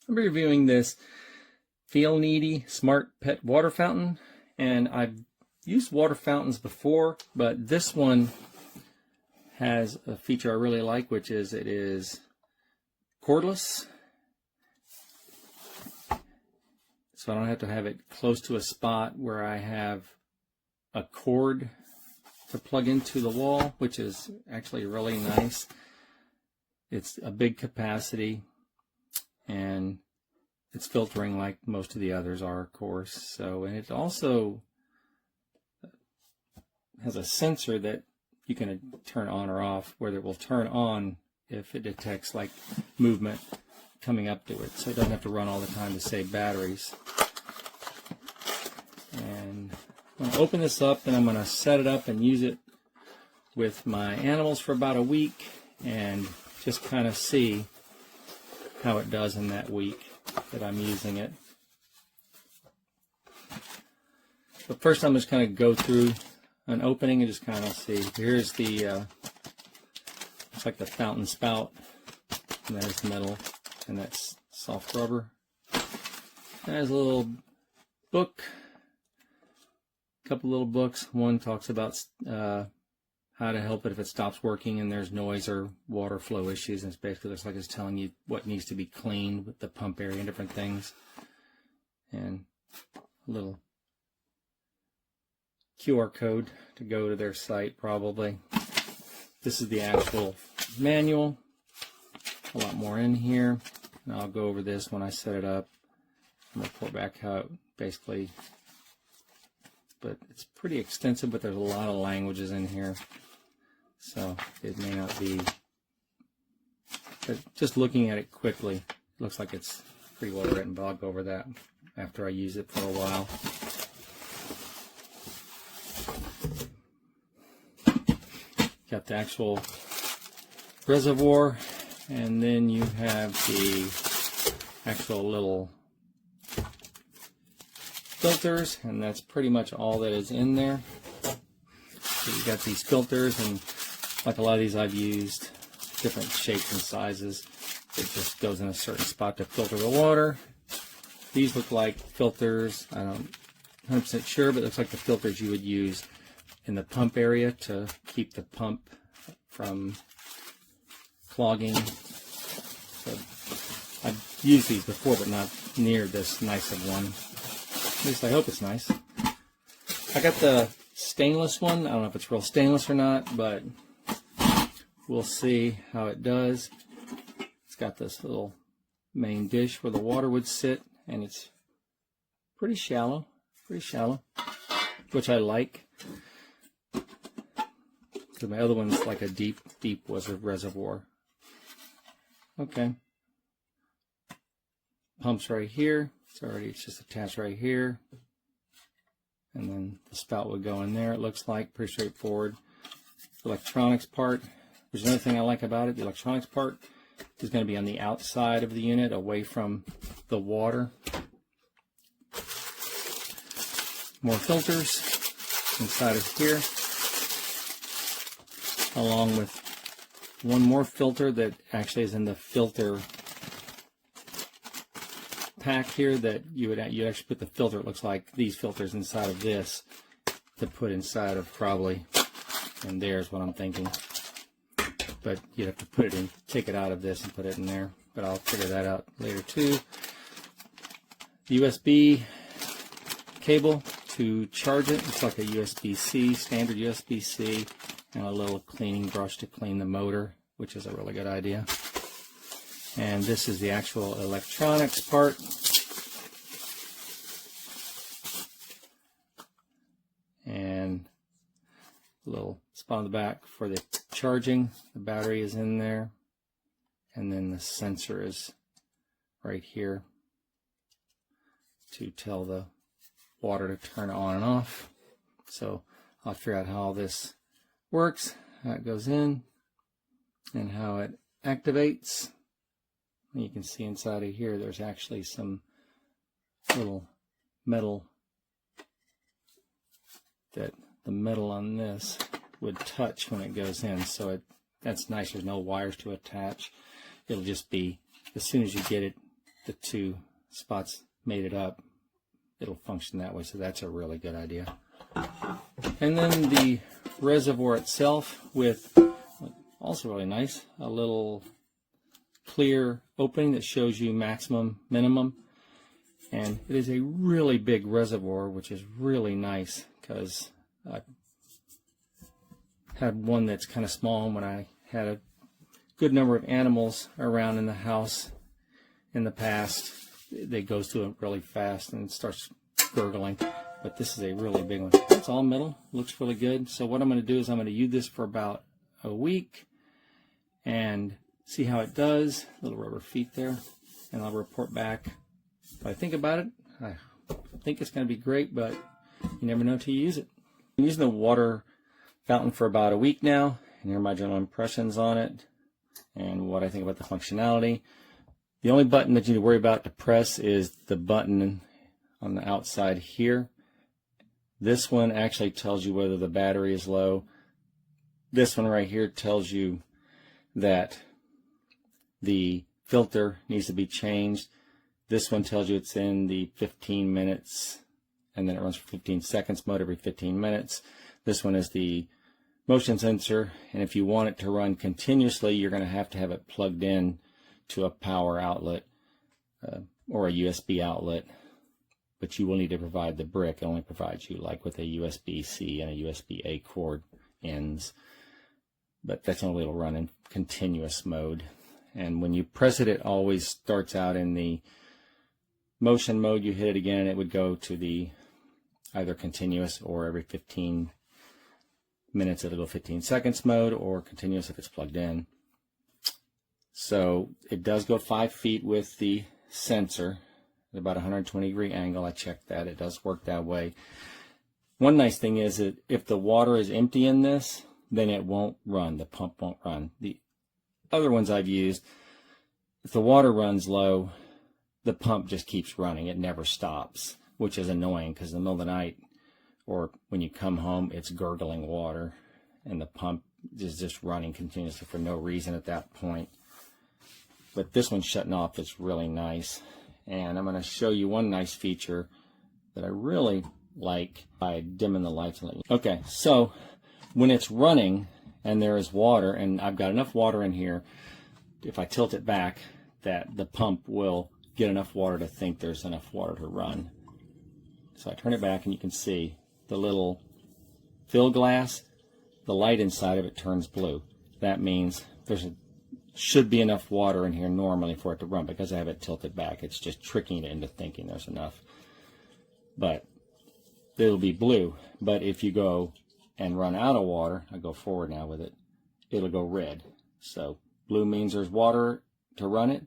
I'm reviewing this FEELNEEDY Smart Pet Water Fountain, and I've used water fountains before, but this one has a feature I really like, which is it is cordless, so I don't have to have it close to a spot where I have a cord to plug into the wall, which is actually really nice. It's a big capacity, and it's filtering like most of the others are, of course. So, and it also has a sensor that you can turn on or off, where it will turn on if it detects like movement coming up to it, so it doesn't have to run all the time to save batteries. And I'm going to open this up, and I'm going to set it up and use it with my animals for about a week and just kind of see how it does in that week that I'm using it. But first I'm just going to go through an opening and just kind of see. Here's the looks like the fountain spout, and there's metal, and that's soft rubber. There's a little book, a couple little books. One talks about how to help it if it stops working and there's noise or water flow issues, and it's basically looks like it's telling you what needs to be cleaned with the pump area and different things. And a little QR code to go to their site probably. This is the actual manual. A lot more in here, and I'll go over this when I set it up and report back how it basically, but it's pretty extensive, but there's a lot of languages in here, so it may not be, but just looking at it quickly, it looks like it's pretty well written, but I'll go over that after I use it for a while. Got the actual reservoir, and then you have the actual little filters, and that's pretty much all that is in there. So you got these filters, and like a lot of these I've used different shapes and sizes. It just goes in a certain spot to filter the water. These look like filters, I'm not 100% sure, but it looks like the filters you would use in the pump area to keep the pump from clogging. So I've used these before, but not near this nice of one. At least I hope it's nice. I got the stainless one. I don't know if it's real stainless or not, but we'll see how it does. It's got this little main dish where the water would sit, and it's pretty shallow, which I like. So my other one's like a deep was a reservoir. Okay. Pump's right here. It's just attached right here. And then the spout would go in there, it looks like. Pretty straightforward. The electronics part, which is another thing I like about it. The electronics part is going to be on the outside of the unit, away from the water. More filters inside of here, along with one more filter that actually is in the filter pack here, that you actually put the filter, it looks like these filters inside of this, to put inside of probably, and there's what I'm thinking, but you'd have to put it in, take it out of this and put it in there, but I'll figure that out later too. USB cable to charge it. It's like a USB-C, standard USB-C, and a little cleaning brush to clean the motor, which is a really good idea. And this is the actual electronics part. And a little spot on the back for the charging. The battery is in there. And then the sensor is right here to tell the water to turn on and off. So I'll figure out how all this works, how it goes in, and how it activates. And you can see inside of here there's actually some little metal that the metal on this would touch when it goes in, so that's nice. There's no wires to attach. It'll just be, as soon as you get it the two spots made it up, it'll function that way. So that's a really good idea. And then the reservoir itself with, also really nice, a little clear opening that shows you maximum, minimum. And it is a really big reservoir, which is really nice because I had one that's kind of small when I had a good number of animals around in the house in the past. It goes through it really fast and starts gurgling. But this is a really big one. It's all metal, looks really good. So what I'm going to do is I'm going to use this for about a week and see how it does. Little rubber feet there, and I'll report back what I think about it. I think it's going to be great, but you never know until you use it. I'm using the water fountain for about a week now, and here are my general impressions on it and what I think about the functionality. The only button that you need to worry about to press is the button on the outside here. This one actually tells you whether the battery is low. This one right here tells you that the filter needs to be changed. This one tells you it's in the 15 minutes, and then it runs for 15 seconds mode every 15 minutes. This one is the motion sensor, and if you want it to run continuously, you're going to have it plugged in to a power outlet or a USB outlet, but you will need to provide the brick. It only provides you like with a USB-C and a USB-A cord ends, but that's only it'll run in continuous mode. And when you press it, it always starts out in the motion mode. You hit it again, and it would go to the either continuous, or every 15 minutes it'll go 15 seconds mode, or continuous if it's plugged in. So it does go 5 feet with the sensor at about 120-degree angle. I checked that. It does work that way. One nice thing is that if the water is empty in this, then it won't run. The pump won't run. The other ones I've used, if the water runs low, the pump just keeps running. It never stops, which is annoying because in the middle of the night or when you come home, it's gurgling water, and the pump is just running continuously for no reason at that point. But this one's shutting off. It's really nice. And I'm going to show you one nice feature that I really like by dimming the lights. And okay, so when it's running and there is water, and I've got enough water in here, if I tilt it back, that the pump will get enough water to think there's enough water to run. So I turn it back, and you can see the little fill glass, the light inside of it turns blue. That means should be enough water in here normally for it to run. Because I have it tilted back, it's just tricking it into thinking there's enough. But it'll be blue. But if you go and run out of water, I go forward now with it, it'll go red. So blue means there's water to run it.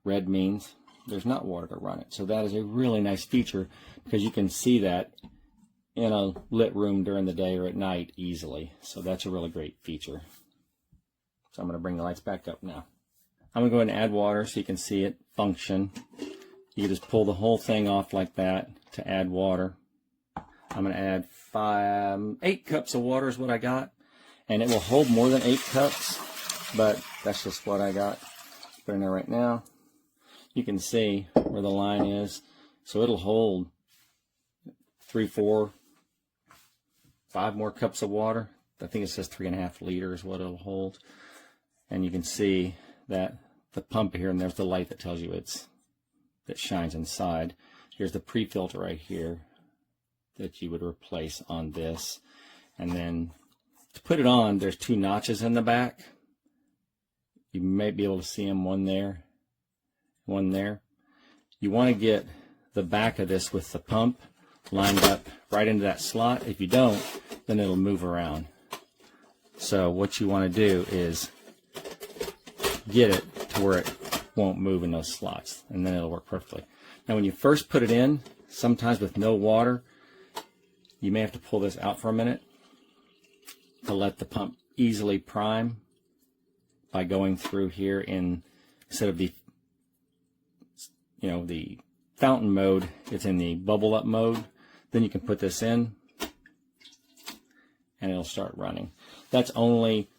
Red means there's not water to run it. So that is a really nice feature because you can see that in a lit room during the day or at night easily. So that's a really great feature. So I'm going to bring the lights back up now. I'm going to go ahead and add water so you can see it function. You can just pull the whole thing off like that to add water. I'm going to add 8 cups of water is what I got. And it will hold more than 8 cups, but that's just what I got. Put it in there right now. You can see where the line is. So it'll hold 3, 4, 5 more cups of water. I think it says 3.5 liters what it'll hold. And you can see that the pump here, and there's the light that tells you that shines inside. Here's the pre-filter right here that you would replace on this. And then to put it on, there's 2 notches in the back. You may be able to see them, one there, one there. You want to get the back of this with the pump lined up right into that slot. If you don't, then it'll move around. So what you want to do is get it to where it won't move in those slots, and then it'll work perfectly. Now when you first put it in, sometimes with no water, you may have to pull this out for a minute to let the pump easily prime by going through here instead of the fountain mode, it's in the bubble up mode. Then you can put this in and it'll start running. That's only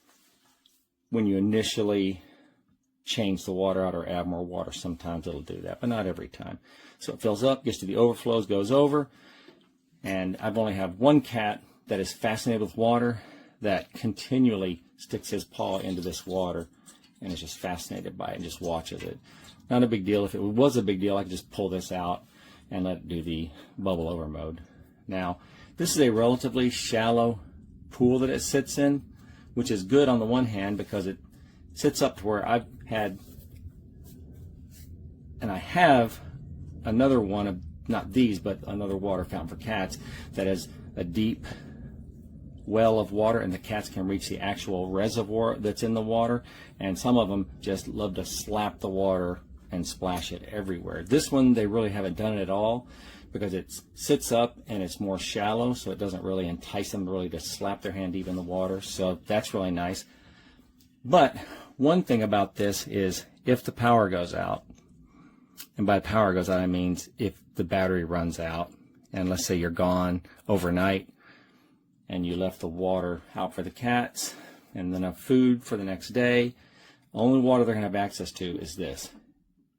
when you initially change the water out or add more water. Sometimes it'll do that, but not every time. So it fills up, gets to the overflows, goes over, and I've only have one cat that is fascinated with water that continually sticks his paw into this water and is just fascinated by it and just watches it. Not a big deal. If it was a big deal, I could just pull this out and let it do the bubble over mode. Now, this is a relatively shallow pool that it sits in, which is good on the one hand because it sits up to where I've had, and I have another one of, not these, but another water fountain for cats that has a deep well of water, and the cats can reach the actual reservoir that's in the water, and some of them just love to slap the water and splash it everywhere. This one, they really haven't done it at all because it sits up and it's more shallow, so it doesn't really entice them really to slap their hand deep in the water, so that's really nice. But one thing about this is if the power goes out, and by power goes out I mean if the battery runs out, and let's say you're gone overnight and you left the water out for the cats and enough food for the next day, only water they're going to have access to is this.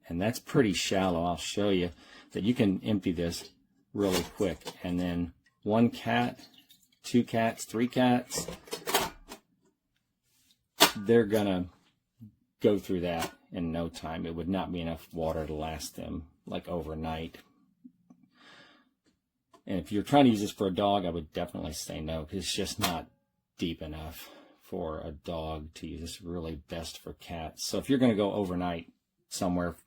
And that's pretty shallow. I'll show you that you can empty this really quick. And then one cat, two cats, three cats, they're going to go through that in no time. It would not be enough water to last them like overnight. And if you're trying to use this for a dog, I would definitely say no, because it's just not deep enough for a dog to use. It's really best for cats. So if you're going to go overnight somewhere,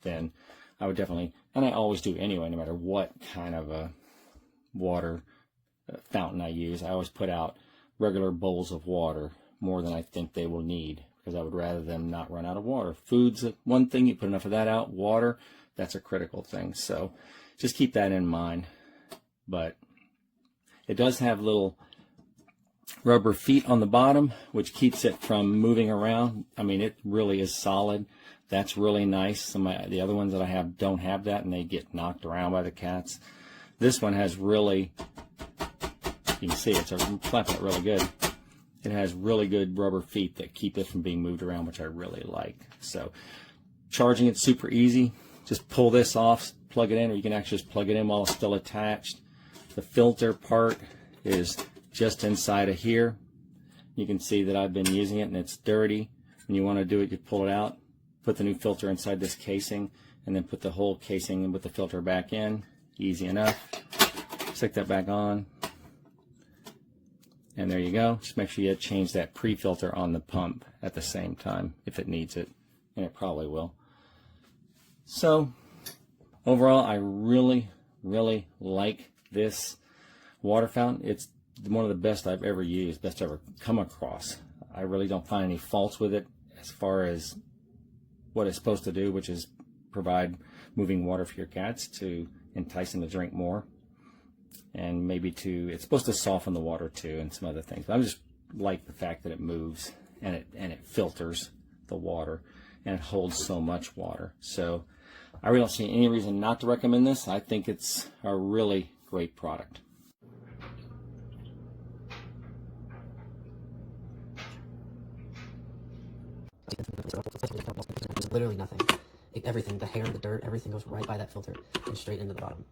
then I would definitely, and I always do anyway, no matter what kind of a water fountain I use, I always put out regular bowls of water, more than I think they will need, because I would rather them not run out of water. Food's one thing, you put enough of that out. Water, that's a critical thing. So just keep that in mind. But it does have little rubber feet on the bottom, which keeps it from moving around. I mean, it really is solid. That's really nice. Some of the other ones that I have don't have that, and they get knocked around by the cats. This one has really, you can see it's flapping it really good. It has really good rubber feet that keep it from being moved around, which I really like. So charging it's super easy. Just pull this off, plug it in, or you can actually just plug it in while it's still attached. The filter part is just inside of here. You can see that I've been using it and it's dirty. When you want to do it, you pull it out, put the new filter inside this casing, and then put the whole casing with the filter back in. Easy enough. Stick that back on. And there you go. Just make sure you change that pre-filter on the pump at the same time if it needs it, and it probably will. So overall, I really, really like this water fountain. It's one of the best I've ever used, best I've ever come across. I really don't find any faults with it as far as what it's supposed to do, which is provide moving water for your cats to entice them to drink more. And maybe it's supposed to soften the water too, and some other things. But I just like the fact that it moves and it filters the water and it holds so much water. So I really don't see any reason not to recommend this. I think it's a really great product. There's literally nothing. Everything, the hair, the dirt, everything goes right by that filter and straight into the bottom.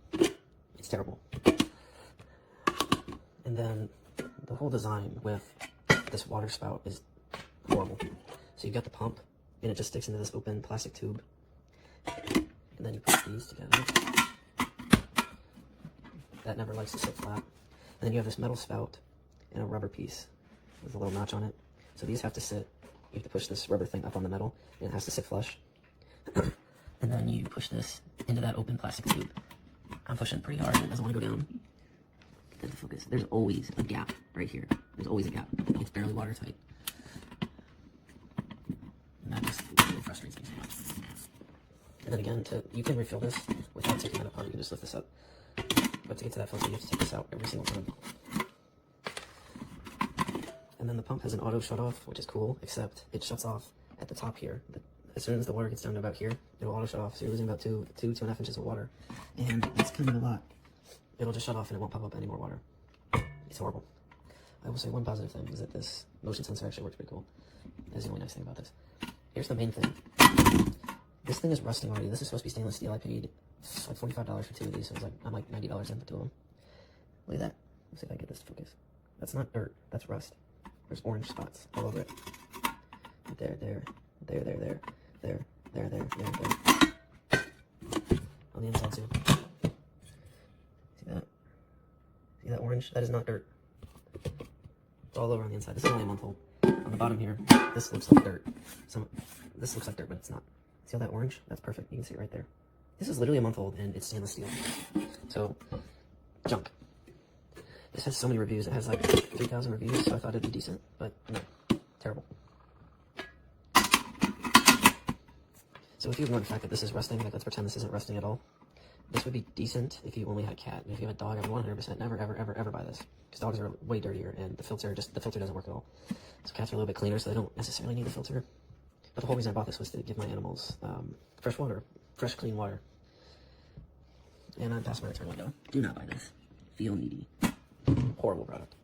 It's terrible. And then the whole design with this water spout is horrible. So you've got the pump, and it just sticks into this open plastic tube. And then you put these together. That never likes to sit flat. And then you have this metal spout and a rubber piece with a little notch on it. So these have to sit, you have to push this rubber thing up on the metal, and it has to sit flush. And then you push this into that open plastic tube. I'm pushing pretty hard, it doesn't want to go down. Get that to focus. There's always a gap right here. There's always a gap. It's barely watertight. And that just really frustrates me so much. And then again, you can refill this without taking that apart. You can just lift this up. But to get to that filter, you have to take this out every single time. And then the pump has an auto shut off, which is cool, except it shuts off at the top here. As soon as the water gets down to about here, it'll auto shut off. So you're losing about 2.5 inches of water. And it's kind of a lot. It'll just shut off and it won't pop up any more water. It's horrible. I will say one positive thing is that this motion sensor actually works pretty cool. That's the only nice thing about this. here's the main thing. This thing is rusting already. This is supposed to be stainless steel. I paid like $45 for 2 of these, so it was like, I'm like $90 in for 2 of them. Look at that. Let's see if I can get this to focus. That's not dirt, that's rust. There's orange spots all over it. There. On the inside too. See that? See that orange? That is not dirt. It's all over on the inside. This is only a month old. On the bottom here, this looks like dirt. This looks like dirt, but it's not. See all that orange? That's perfect. You can see it right there. This is literally a month old, and it's stainless steel. So, junk. This has so many reviews. It has like 3,000 reviews, so I thought it'd be decent, but no. Terrible. So if you ignore the fact that this is rusting, like let's pretend this isn't rusting at all, this would be decent if you only had a cat. And if you have a dog, I would 100% never, ever buy this. Because dogs are way dirtier, and the filter doesn't work at all. So cats are a little bit cleaner, so they don't necessarily need the filter. But the whole reason I bought this was to give my animals fresh water, fresh, clean water. And I'm past my return window. Do not buy this. FEELNEEDY. Horrible product.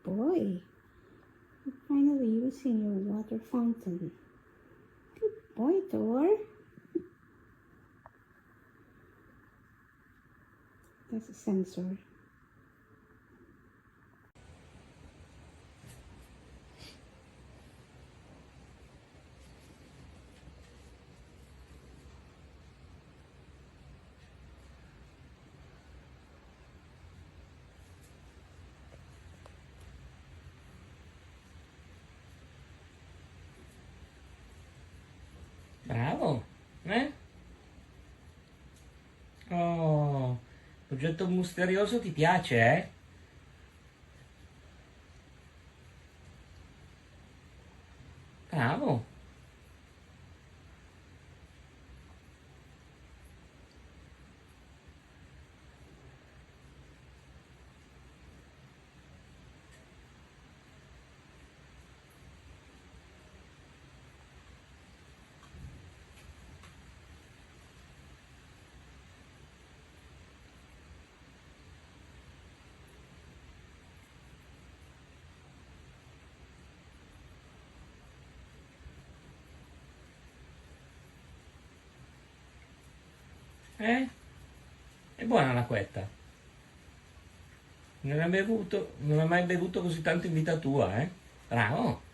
Boy, you're finally using your water fountain. Good boy, Thor. That's a sensor. Bravo, eh? Oh, l'oggetto misterioso ti piace, eh? Bravo. Eh? È buona l'acquetta. Non hai mai bevuto così tanto in vita tua, eh? Bravo.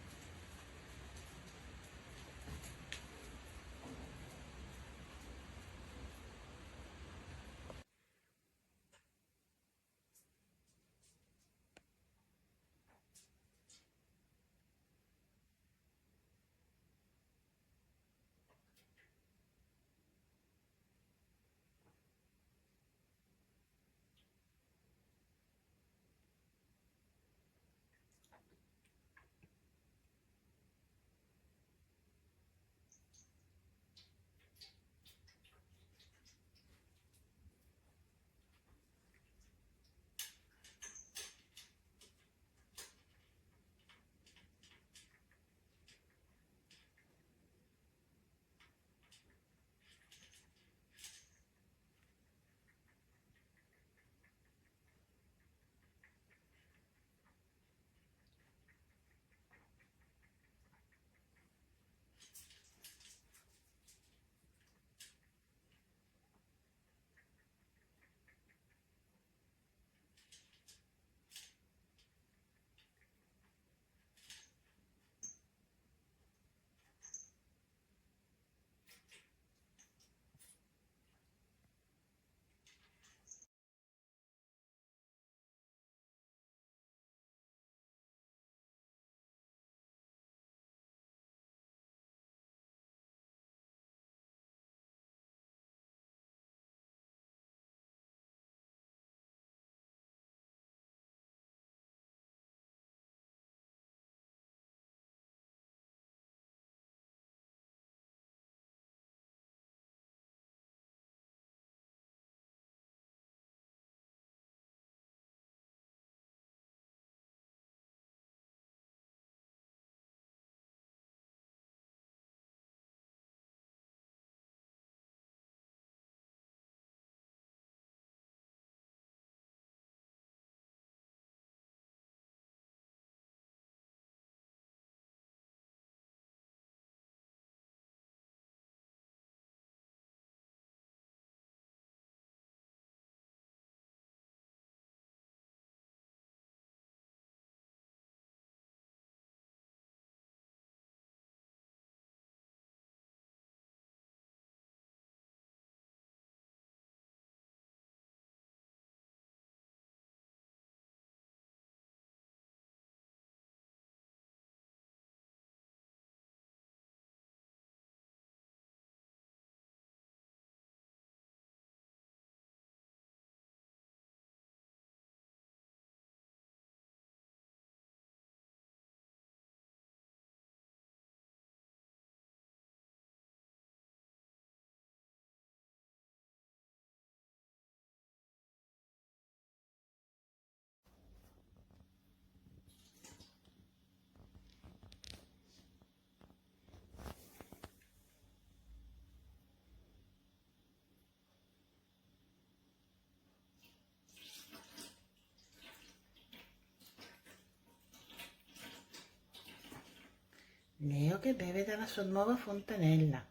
Leo che beve dalla sua nuova fontanella.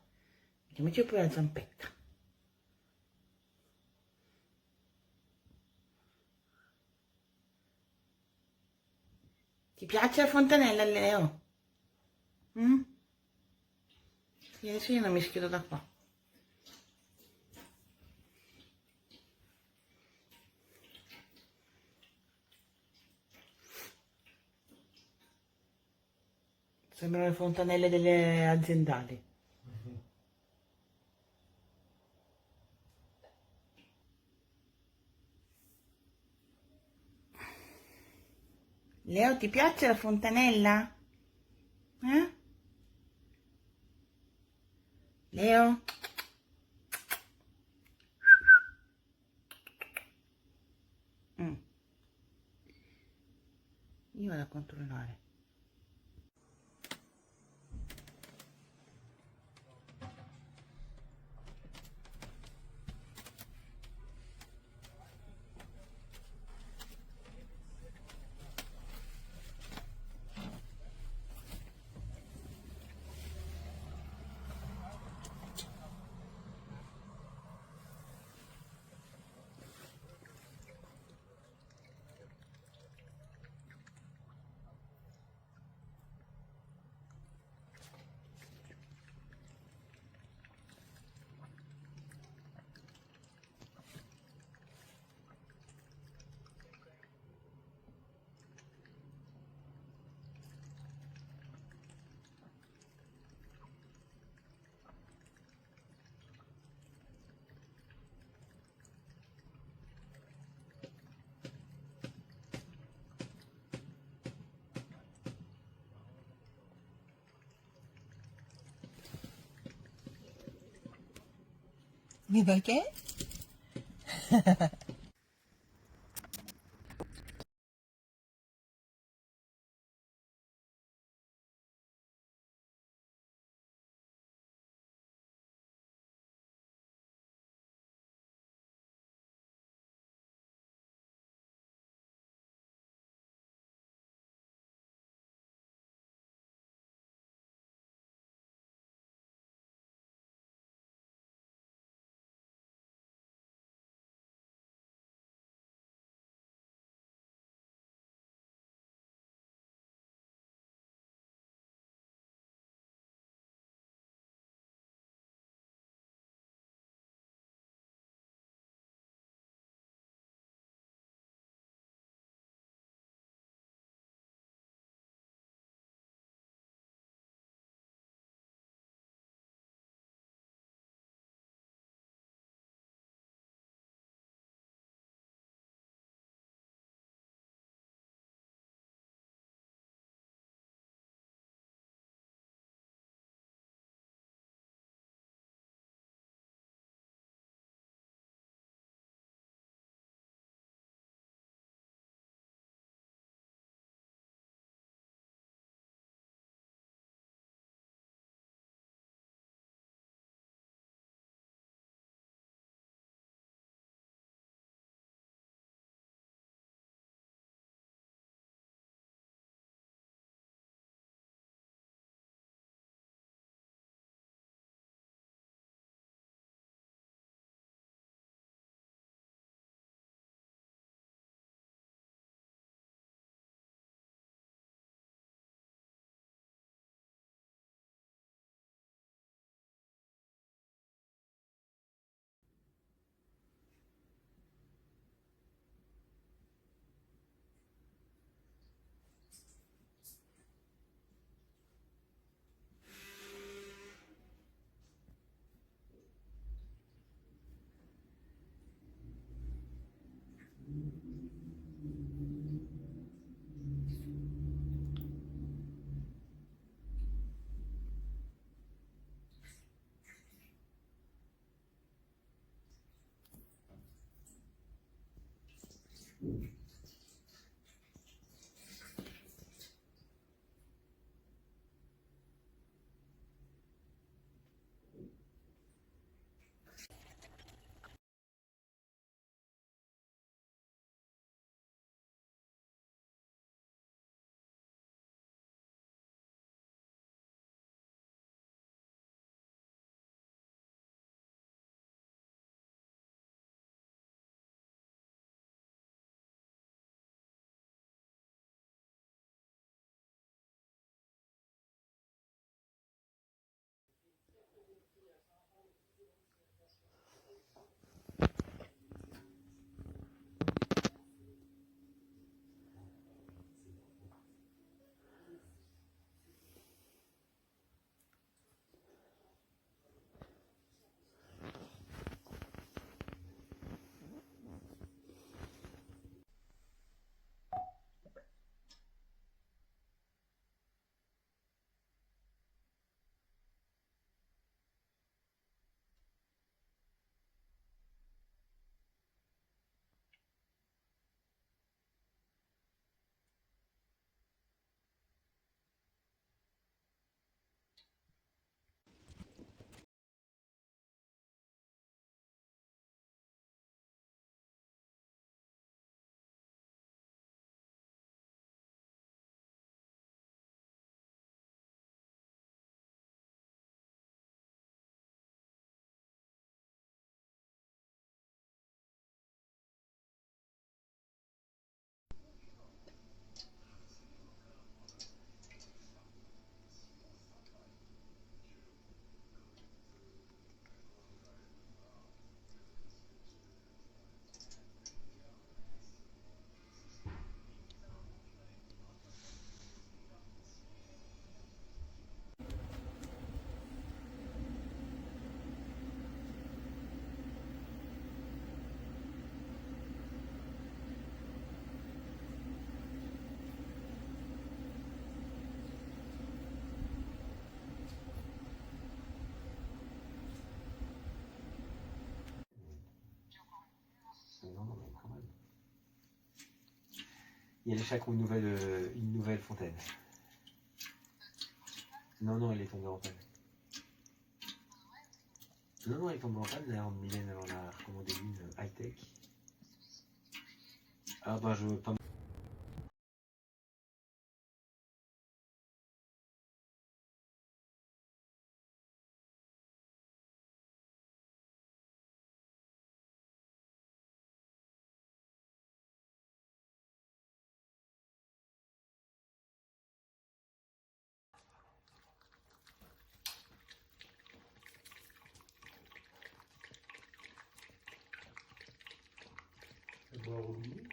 Mettiamoci pure la zampetta. Ti piace la fontanella, Leo? Mm? Sì, adesso io non mi schiedo da qua. Sembrano le fontanelle delle aziendali. Leo, ti piace la fontanella? Eh? Leo? Io vado a controllare. Mi perché? Il y a chaque une nouvelle fontaine. Non, non, elle est tombée en panne. Non, non, elle est tombée en panne. Là, Mylène, elle en a recommandé une high-tech. Ah bah, je veux pas. Boire au milieu.